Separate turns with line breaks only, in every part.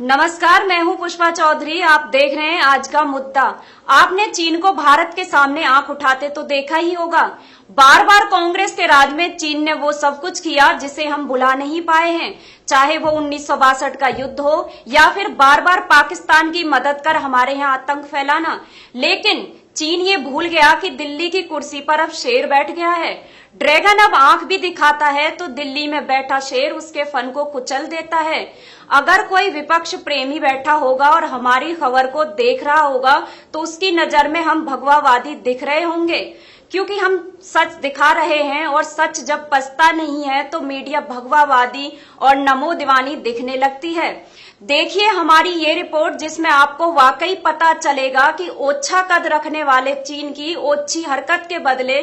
नमस्कार, मैं हूं पुष्पा चौधरी। आप देख रहे हैं आज का मुद्दा। आपने चीन को भारत के सामने आंख उठाते तो देखा ही होगा। बार बार कांग्रेस के राज में चीन ने वो सब कुछ किया जिसे हम भुला नहीं पाए हैं, चाहे वो 1962 का युद्ध हो या फिर बार बार पाकिस्तान की मदद कर हमारे यहाँ आतंक फैलाना। लेकिन चीन ये भूल गया कि दिल्ली की कुर्सी पर अब शेर बैठ गया है। ड्रैगन अब आंख भी दिखाता है तो दिल्ली में बैठा शेर उसके फन को कुचल देता है। अगर कोई विपक्ष प्रेमी बैठा होगा और हमारी खबर को देख रहा होगा तो उसकी नजर में हम भगवावादी दिख रहे होंगे, क्योंकि हम सच दिखा रहे हैं और सच जब पछता नहीं है तो मीडिया भगवावादी और नमो दीवानी दिखने लगती है। देखिए हमारी ये रिपोर्ट, जिसमें आपको वाकई पता चलेगा कि ओछा कद रखने वाले चीन की ओछी हरकत के बदले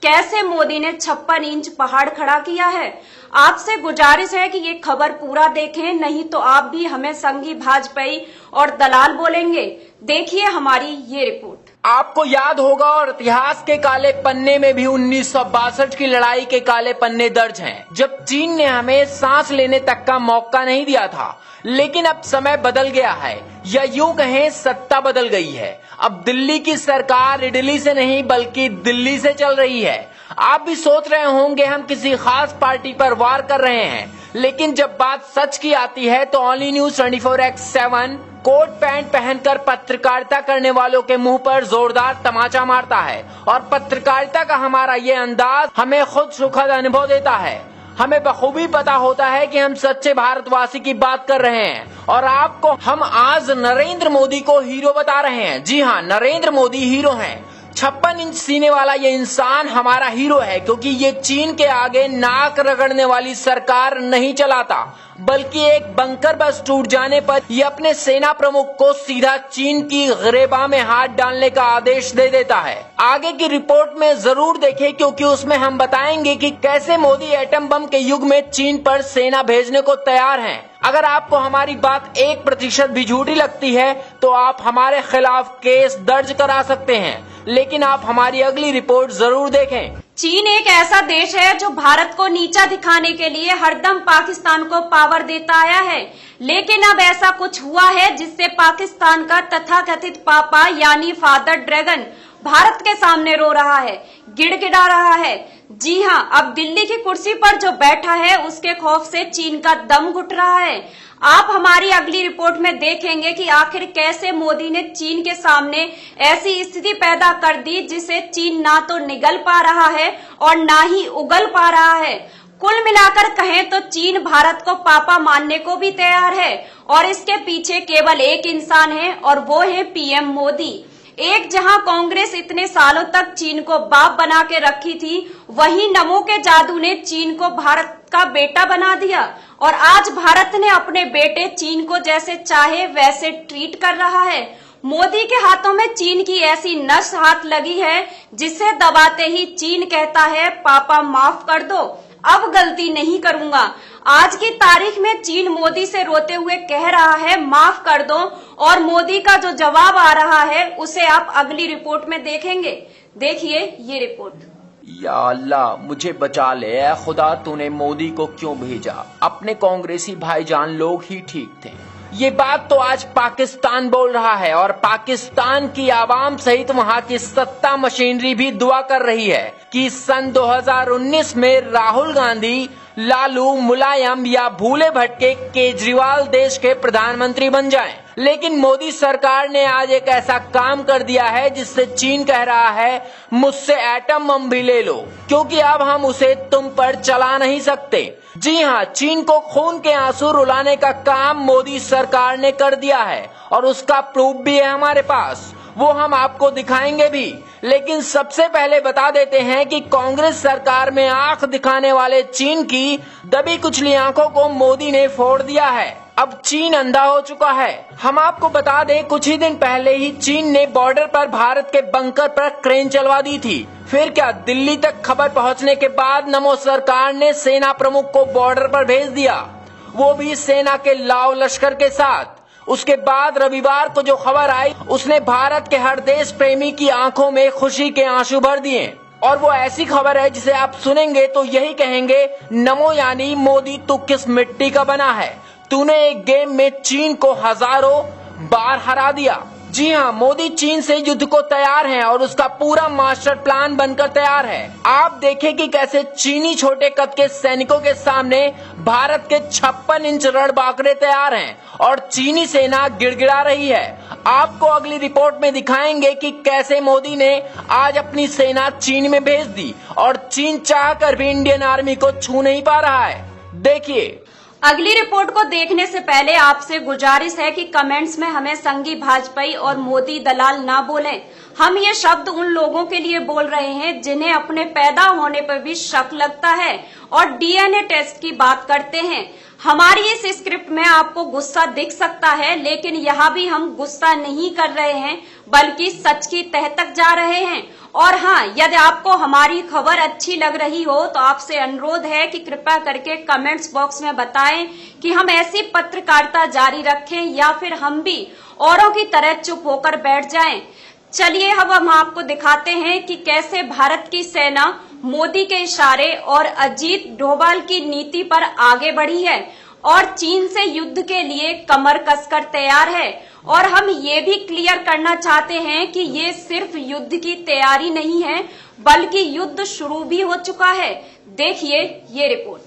कैसे मोदी ने 56 इंच पहाड़ खड़ा किया है। आपसे गुजारिश है कि ये खबर पूरा देखें, नहीं तो आप भी हमें संघी भाजपाई और दलाल बोलेंगे। देखिए हमारी ये रिपोर्ट।
आपको याद होगा और इतिहास के काले पन्ने में भी 1962 की लड़ाई के काले पन्ने दर्ज हैं, जब चीन ने हमें सांस लेने तक का मौका नहीं दिया था। लेकिन अब समय बदल गया है, या यूं कहें सत्ता बदल गई है। अब दिल्ली की सरकार इडली से नहीं बल्कि दिल्ली से चल रही है। आप भी सोच रहे होंगे हम किसी खास पार्टी पर वार कर रहे हैं, लेकिन जब बात सच की आती है तो only news 24x7 coat pant पहनकर पत्रकारिता करने वालों के मुंह पर जोरदार तमाचा मारता है। और पत्रकारिता का हमारा ये अंदाज हमें खुद सुखद अनुभव देता है। हमें बखूबी पता होता है कि हम सच्चे भारतवासी की बात कर रहे हैं। और आपको हम आज नरेंद्र मोदी को हीरो बता रहे हैं। जी हाँ, नरेंद्र मोदी हीरो हैं। 56 इंच सीने वाला ये इंसान हमारा हीरो है, क्योंकि ये चीन के आगे नाक रगड़ने वाली सरकार नहीं चलाता, बल्कि एक बंकर बस टूट जाने पर ये अपने सेना प्रमुख को सीधा चीन की गिरेबा में हाथ डालने का आदेश दे देता है। आगे की रिपोर्ट में जरूर देखें, क्योंकि उसमें हम बताएंगे कि कैसे मोदी एटम बम के युग में चीन पर सेना भेजने को तैयार हैं। अगर आपको हमारी बात 1% भी झूठी लगती है तो आप हमारे खिलाफ केस दर्ज करा सकते हैं, लेकिन आप हमारी अगली रिपोर्ट जरूर देखें।
चीन एक ऐसा देश है जो भारत को नीचा दिखाने के लिए हरदम पाकिस्तान को पावर देता आया है। लेकिन अब ऐसा कुछ हुआ है जिससे पाकिस्तान का तथाकथित पापा यानी फादर ड्रैगन भारत के सामने रो रहा है, गिड़गिड़ा रहा है। जी हाँ, अब दिल्ली की कुर्सी पर जो बैठा है उसके खौफ से चीन का दम घुट रहा है। आप हमारी अगली रिपोर्ट में देखेंगे कि आखिर कैसे मोदी ने चीन के सामने ऐसी स्थिति पैदा कर दी जिसे चीन ना तो निगल पा रहा है और ना ही उगल पा रहा है। कुल मिलाकर कहें तो चीन भारत को पापा मानने को भी तैयार है, और इसके पीछे केवल एक इंसान है और वो है पीएम मोदी। एक जहां कांग्रेस इतने सालों तक चीन को बाप बना के रखी थी, वहीं नमो के जादू ने चीन को भारत का बेटा बना दिया। और आज भारत ने अपने बेटे चीन को जैसे चाहे वैसे ट्रीट कर रहा है। मोदी के हाथों में चीन की ऐसी नस हाथ लगी है जिसे दबाते ही चीन कहता है पापा माफ कर दो, अब गलती नहीं करूंगा। आज की तारीख में चीन मोदी से रोते हुए कह रहा है माफ कर दो, और मोदी का जो जवाब आ रहा है उसे आप अगली रिपोर्ट में देखेंगे। देखिए ये रिपोर्ट।
या अल्लाह मुझे बचा ले, ऐ खुदा तूने मोदी को क्यों भेजा? अपने कांग्रेसी भाईजान लोग ही ठीक थे। ये बात तो आज पाकिस्तान बोल रहा है, और पाकिस्तान की आवाम सहित वहाँ की सत्ता मशीनरी भी दुआ कर रही है कि सन 2019 में राहुल गांधी, लालू, मुलायम या भूले भटके केजरीवाल देश के प्रधानमंत्री बन जाएं। लेकिन मोदी सरकार ने आज एक ऐसा काम कर दिया है जिससे चीन कह रहा है मुझसे एटम बम भी ले लो, क्योंकि अब हम उसे तुम पर चला नहीं सकते। जी हाँ, चीन को खून के आंसू रुलाने का काम मोदी सरकार ने कर दिया है, और उसका प्रूफ भी है हमारे पास, वो हम आपको दिखाएंगे भी। लेकिन सबसे पहले बता देते हैं कि कांग्रेस सरकार में आंख दिखाने वाले चीन की दबी कुचली आंखों को मोदी ने फोड़ दिया है। अब चीन अंधा हो चुका है। हम आपको बता दें, कुछ ही दिन पहले ही चीन ने बॉर्डर पर भारत के बंकर पर क्रेन चलवा दी थी। फिर क्या, दिल्ली तक खबर पहुंचने के बाद नमो सरकार ने सेना प्रमुख को बॉर्डर पर भेज दिया, वो भी सेना के लाव लश्कर के साथ। उसके बाद रविवार को जो खबर आई उसने भारत के हर देश प्रेमी की आंखों में खुशी के आंसू भर दिए। और वो ऐसी खबर है जिसे आप सुनेंगे तो यही कहेंगे, नमो यानी मोदी तू किस मिट्टी का बना है। तूने एक गेम में चीन को हजारों बार हरा दिया। जी हाँ, मोदी चीन से युद्ध को तैयार हैं और उसका पूरा मास्टर प्लान बनकर तैयार है। आप देखें कि कैसे चीनी छोटे कद के सैनिकों के सामने भारत के 56 इंच रणबांकुरे तैयार हैं और चीनी सेना गिड़गिड़ा रही है। आपको अगली रिपोर्ट में दिखाएंगे कि कैसे मोदी ने आज अपनी सेना चीन में भेज दी और चीन चाहकर भी इंडियन आर्मी को छू नहीं पा रहा है। देखिए,
अगली रिपोर्ट को देखने से पहले आपसे गुजारिश है कि कमेंट्स में हमें संघी भाजपाई और मोदी दलाल ना बोलें। हम ये शब्द उन लोगों के लिए बोल रहे हैं जिन्हें अपने पैदा होने पर भी शक लगता है और डीएनए टेस्ट की बात करते हैं। हमारी इस स्क्रिप्ट में आपको गुस्सा दिख सकता है, लेकिन यहाँ भी हम गुस्सा नहीं कर रहे हैं बल्कि सच की तह तक जा रहे हैं। और हाँ, यदि आपको हमारी खबर अच्छी लग रही हो तो आपसे अनुरोध है कि कृपया करके कमेंट्स बॉक्स में बताएं कि हम ऐसी पत्रकारिता जारी रखें या फिर हम भी औरों की तरह चुप होकर बैठ जाएं। चलिए अब हम आपको दिखाते हैं कि कैसे भारत की सेना मोदी के इशारे और अजीत डोभाल की नीति पर आगे बढ़ी है और चीन से युद्ध के लिए कमर कसकर तैयार है। और हम ये भी क्लियर करना चाहते हैं कि ये सिर्फ युद्ध की तैयारी नहीं है बल्कि युद्ध शुरू भी हो चुका है। देखिए ये रिपोर्ट।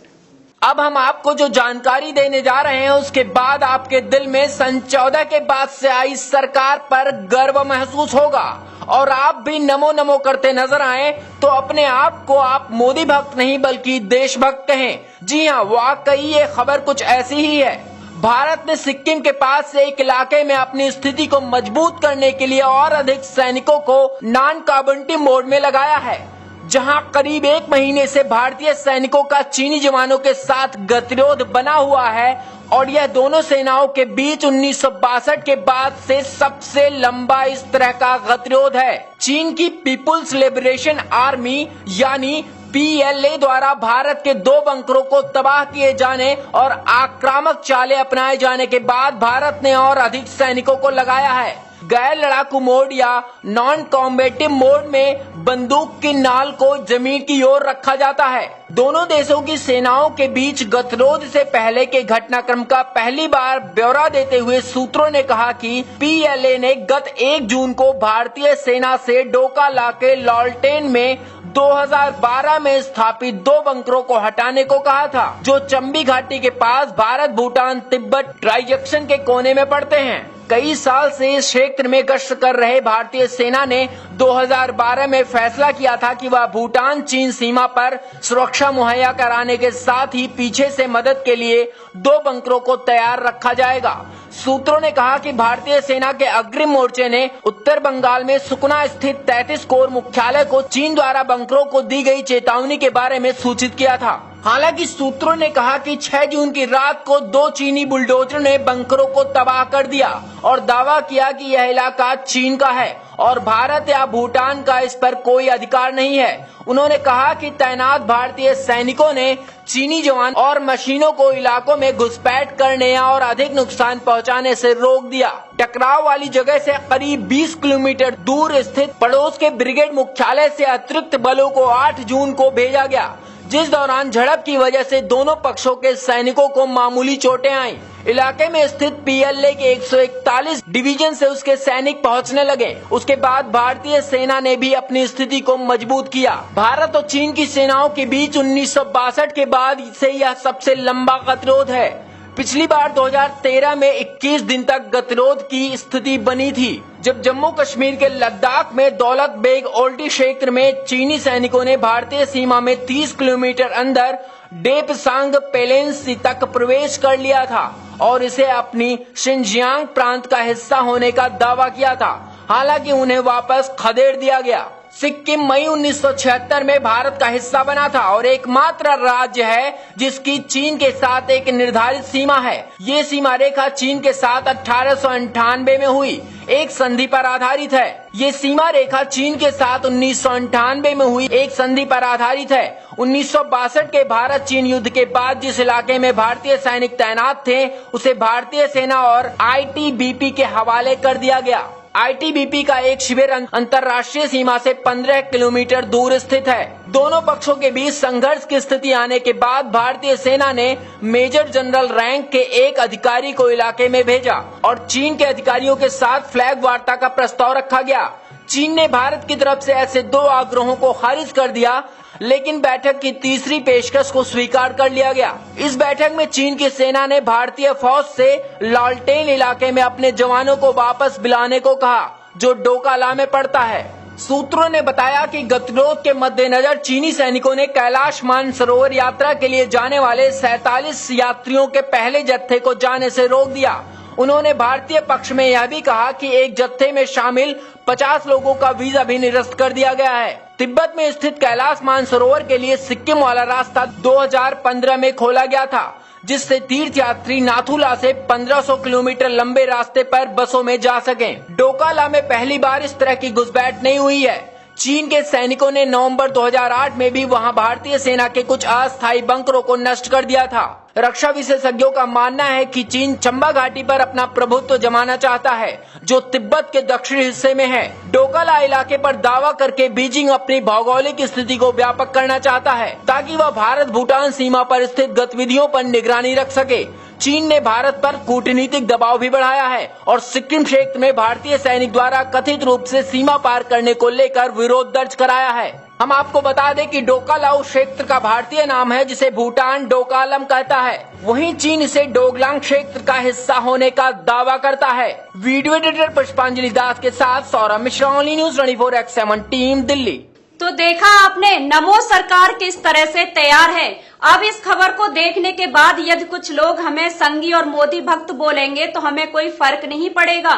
अब हम आपको जो जानकारी देने जा रहे हैं उसके बाद आपके दिल में सन 14 के बाद से आई सरकार पर गर्व महसूस होगा और आप भी नमो नमो करते नजर आए तो अपने आप को आप मोदी भक्त नहीं बल्कि देशभक्त कहें। जी हाँ, वाकई ये खबर कुछ ऐसी ही है। भारत ने सिक्किम के पास से एक इलाके में अपनी स्थिति को मजबूत करने के लिए और अधिक सैनिकों को नॉन कॉम्बैटिव मोड में लगाया है, जहां करीब 1 महीने से भारतीय सैनिकों का चीनी जवानों के साथ गतिरोध बना हुआ है और यह दोनों सेनाओं के बीच 1962 के बाद से सबसे लंबा इस तरह का गतिरोध है। चीन की पीपुल्स लिबरेशन आर्मी यानी PLA द्वारा भारत के 2 बंकरों को तबाह किए जाने और आक्रामक चालें अपनाए जाने के बाद भारत ने और अधिक सैनिकों को लगाया है। गैर लड़ाकू मोड या नॉन कॉम्बैटिव मोड में बंदूक की नाल को जमीन की ओर रखा जाता है। दोनों देशों की सेनाओं के बीच गतिरोध से पहले के घटनाक्रम का पहली बार ब्यौरा देते हुए सूत्रों ने कहा कि PLA ने गत 1 जून को भारतीय सेना से डोका लाके लॉल्टेन में 2012 में स्थापित 2 बंकरों को हटाने को कहा था, जो चंबी घाटी के पास भारत भूटान तिब्बत ट्रांजैक्शन के कोने में पड़ते हैं। कई साल से इस क्षेत्र में गश्त कर रहे भारतीय सेना ने 2012 में फैसला किया था कि वह भूटान चीन सीमा पर सुरक्षा मुहैया कराने के साथ ही पीछे से मदद के लिए 2 बंकरों को तैयार रखा जाएगा। सूत्रों ने कहा कि भारतीय सेना के अग्रिम मोर्चे ने उत्तर बंगाल में सुकना स्थित 33 कोर मुख्यालय को चीन द्वारा बंकरों को दी गई चेतावनी के बारे में सूचित किया था। हालांकि सूत्रों ने कहा कि 6 जून की रात को 2 चीनी बुलडोजर ने बंकरों को तबाह कर दिया और दावा किया कि यह इलाका चीन का है और भारत या भूटान का इस पर कोई अधिकार नहीं है। उन्होंने कहा कि तैनात भारतीय सैनिकों ने चीनी जवान और मशीनों को इलाकों में घुसपैठ करने और अधिक नुकसान पहुंचाने से रोक दिया। टकराव वाली जगह से करीब 20 किलोमीटर दूर स्थित पड़ोस के ब्रिगेड मुख्यालय से अतिरिक्त बलों को 8 जून को भेजा गया, जिस दौरान झड़प की वजह से दोनों पक्षों के सैनिकों को मामूली चोटें आईं। इलाके में स्थित PLA के 141 डिवीजन से उसके सैनिक पहुंचने लगे। उसके बाद भारतीय सेना ने भी अपनी स्थिति को मजबूत किया। भारत और चीन की सेनाओं के बीच 1962 के बाद से यह सबसे लंबा गतिरोध है। पिछली बार 2013 में 21 दिन तक गतिरोध की स्थिति बनी थी, जब जम्मू कश्मीर के लद्दाख में दौलत बेग ओल्टी क्षेत्र में चीनी सैनिकों ने भारतीय सीमा में 30 किलोमीटर अंदर डेपसांग पेलेंसी तक प्रवेश कर लिया था और इसे अपनी शिनजियांग प्रांत का हिस्सा होने का दावा किया था। हालांकि उन्हें वापस खदेड़ दिया गया। सिक्किम मई 1976 में भारत का हिस्सा बना था और एकमात्र राज्य है जिसकी चीन के साथ एक निर्धारित सीमा है। ये सीमा रेखा चीन के साथ 1898 में हुई एक संधि पर आधारित है। ये सीमा रेखा चीन के साथ 1998 में हुई एक संधि पर आधारित है। 1962 के भारत चीन युद्ध के बाद जिस इलाके में भारतीय सैनिक तैनात थे उसे भारतीय सेना और ITBP के हवाले कर दिया गया। आईटीबीपी का एक शिविर अंतर्राष्ट्रीय सीमा से 15 किलोमीटर दूर स्थित है। दोनों पक्षों के बीच संघर्ष की स्थिति आने के बाद भारतीय सेना ने मेजर जनरल रैंक के एक अधिकारी को इलाके में भेजा और चीन के अधिकारियों के साथ फ्लैग वार्ता का प्रस्ताव रखा गया। चीन ने भारत की तरफ से ऐसे 2 आग्रहों को खारिज कर दिया, लेकिन बैठक की तीसरी पेशकश को स्वीकार कर लिया गया। इस बैठक में चीन की सेना ने भारतीय फौज से लालटेन इलाके में अपने जवानों को वापस बुलाने को कहा, जो डोकाला में पड़ता है। सूत्रों ने बताया कि गतिरोध के मद्देनजर चीनी सैनिकों ने कैलाश मानसरोवर यात्रा के लिए जाने वाले 47 यात्रियों के पहले जत्थे को जाने से रोक दिया। उन्होंने भारतीय पक्ष में यह भी कहा कि एक जत्थे में शामिल 50 लोगों का वीजा भी निरस्त कर दिया गया है। तिब्बत में स्थित कैलाश मानसरोवर के लिए सिक्किम वाला रास्ता 2015 में खोला गया था, जिससे तीर्थयात्री नाथुला से 1500 किलोमीटर लंबे रास्ते पर बसों में जा सकें। डोकाला में पहली बार इस तरह की घुसपैठ नहीं हुई है। चीन के सैनिकों ने नवंबर 2008 में भी वहां भारतीय सेना के कुछ अस्थायी बंकरों को नष्ट कर दिया था। रक्षा विशेषज्ञों का मानना है कि चीन चंबा घाटी पर अपना प्रभुत्व जमाना चाहता है, जो तिब्बत के दक्षिणी हिस्से में है। डोकाला इलाके पर दावा करके बीजिंग अपनी भौगोलिक स्थिति को व्यापक करना चाहता है, ताकि वह भारत भूटान सीमा पर स्थित गतिविधियों पर निगरानी रख सके। चीन ने भारत पर कूटनीतिक दबाव भी बढ़ाया है और सिक्किम क्षेत्र में भारतीय सैनिक द्वारा कथित रूप से सीमा पार करने को लेकर विरोध दर्ज कराया है। हम आपको बता दें कि डोकालाउ क्षेत्र का भारतीय नाम है, जिसे भूटान डोकालम कहता है। वहीं चीन इसे डोकलाम क्षेत्र का हिस्सा होने का दावा करता है। वीडियो एडिटर पुष्पांजलि दास के साथ Saurabh Mishra, only news 24x7 team, Delhi.
तो देखा आपने, नमो सरकार किस तरह से तैयार है। अब इस खबर को देखने के बाद यदि कुछ लोग हमें संघी और मोदी भक्त बोलेंगे तो हमें कोई फर्क नहीं पड़ेगा।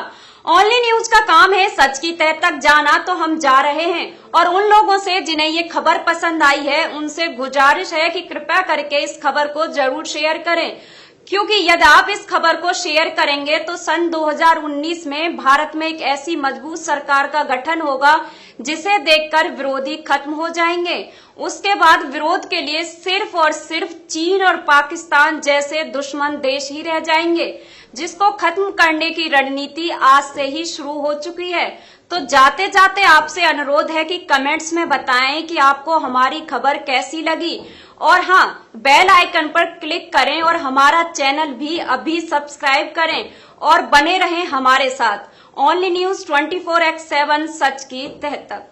ओनली न्यूज का काम है सच की तह तक जाना, तो हम जा रहे हैं। और उन लोगों से जिन्हें ये खबर पसंद आई है, उनसे गुजारिश है कि कृपया करके इस खबर को जरूर शेयर करें, क्योंकि यदि आप इस खबर को शेयर करेंगे तो सन 2019 में भारत में एक ऐसी मजबूत सरकार का गठन होगा जिसे देखकर विरोधी खत्म हो जाएंगे। उसके बाद विरोध के लिए सिर्फ और सिर्फ चीन और पाकिस्तान जैसे दुश्मन देश ही रह जाएंगे, जिसको खत्म करने की रणनीति आज से ही शुरू हो चुकी है। तो जाते जाते आपसे अनुरोध है कि कमेंट्स में बताएं कि आपको हमारी खबर कैसी लगी, और हाँ, बेल आइकन पर क्लिक करें और हमारा चैनल भी अभी सब्सक्राइब करें और बने रहें हमारे साथ। ओनली न्यूज 24x7 सच की तह तक।